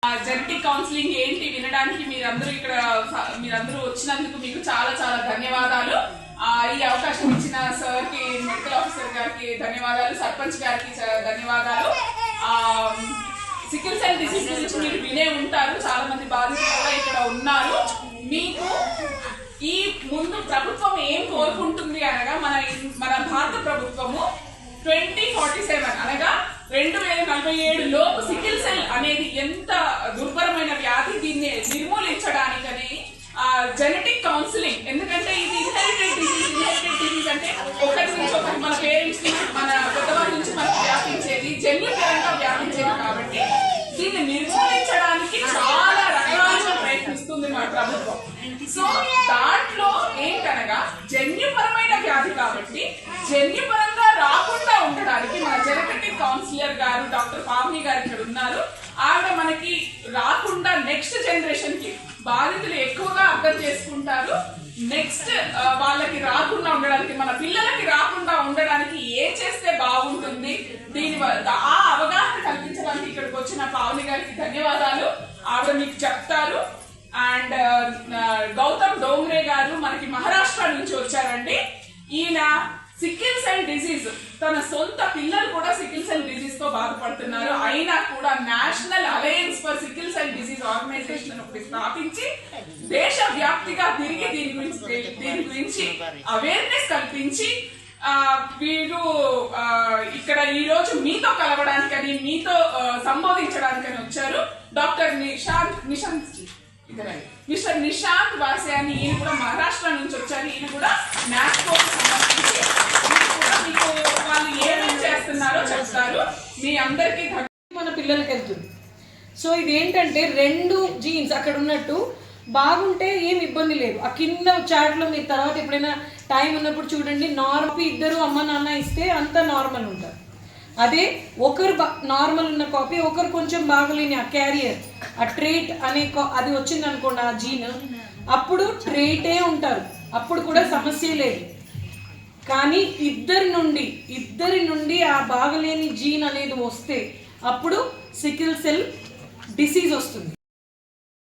Genetic counselling ఏంటి వినడానికి మీరందరూ వచ్చినందుకు మీకు చాలా చాలా ధన్యవాదాలు. ఈ అవకాశం ఇచ్చిన సార్ కి, మెడికల్ ఆఫీసర్ గారికి ధన్యవాదాలు, సర్పంచ్ గారికి ధన్యవాదాలు. సికిల్ సెల్ డిసీజ్ గురించి మీరు వినే ఉంటారు, చాలా మంది బాధితులు కూడా ఇక్కడ ఉన్నారు. మీకు ఈ ముందు ప్రభుత్వం ఏం కోరుకుంటుంది అనగా మన భారత ప్రభుత్వము 2047 అనగా 2047 లోపు సికిల్ సెల్ అనేది ఎంత దుర్భరమైన వ్యాధి, దీన్ని నిర్మూలించడానికని జెనెటిక్ కౌన్సిలింగ్, ఎందుకంటే ఇది ఇన్హెరిటెడ్ డిసీజ్ అంటే ఒకటి నుంచి ఒకటి మన పేరెంట్స్ నుంచి మన పెద్దవాళ్ళ నుంచి మనకు వ్యాపించేది, జన్యుపరంగా వ్యాపించేది. కాబట్టి దీన్ని నిర్మూలించడానికి చాలా రకాలుగా ప్రయత్నిస్తుంది మన ప్రభుత్వం. సో దాంట్లో ఏంటనగా జన్యుపరమైన వ్యాధి కాబట్టి జన్యుపరంగా రాకుండా ఉండడానికి మన జెనెటిక్ కౌన్సిలర్ గారు డాక్టర్ పావని గారు ఇక్కడ ఉన్నారు. ఆవిడ మనకి రాకుండా నెక్స్ట్ జనరేషన్ కి బాధితులు ఎక్కువగా అర్థం చేసుకుంటారు. నెక్స్ట్ వాళ్ళకి రాకుండా ఉండడానికి, మన పిల్లలకి రాకుండా ఉండడానికి ఏం చేస్తే బాగుంటుంది, దీని ఆ అవగాహన కల్పించడానికి ఇక్కడికి వచ్చిన పావని గారికి ధన్యవాదాలు. ఆవిడ మీకు చెప్తారు. అండ్ గౌతమ్ డోంగ్రే గారు మనకి మహారాష్ట్ర నుంచి వచ్చారండి. ఈయన సికిల్ సెల్ డిసీజ్, తన సొంత పిల్లలు కూడా సికిల్ సెల్ డిసీజ్ తో బాధపడుతున్నారు. అయినా కూడా national alliance for sickle cell disease organization ఒకటి స్థాపించి దేశ వ్యాప్తిగా తిరిగి దీని గురించి అవేర్నెస్ కల్పించి వీరు ఇక్కడ ఈ రోజు మీతో కలవడానికని, మీతో సంబోధించడానికని వచ్చారు. డాక్టర్ మిస్టర్ నిశాంత్ వాసే అని, ఈయన కూడా మహారాష్ట్ర నుంచి వచ్చారు. ఈయన కూడా నాస్కో సంబంధించి మీకు వాళ్ళు ఏమేమి చేస్తున్నారో చెప్తారు. మీ అందరికీ మన పిల్లలకి వెళ్తుంది. సో ఇదేంటంటే 2 జీన్స్ అక్కడ ఉన్నట్టు బాగుంటే ఏం ఇబ్బంది లేదు. ఆ కింద చాట్లో మీరు తర్వాత ఎప్పుడైనా టైం ఉన్నప్పుడు చూడండి, నార్మల్ ఇద్దరు అమ్మ నాన్న ఇస్తే అంత నార్మల్ ఉంటారు. అదే ఒకరు నార్మల్ ఉన్న కాపీ, ఒకరు కొంచెం బాగలేని ఆ క్యారియర్, ఆ ట్రేట్ అనే అది వచ్చింది అనుకోండి, ఆ జీన్, అప్పుడు ట్రేటే ఉంటారు, అప్పుడు కూడా సమస్య లేదు. కానీ ఇద్దరి నుండి ఆ బాగలేని జీన్ అనేది వస్తే అప్పుడు సికిల్ సెల్ డిసీజ్ వస్తుంది.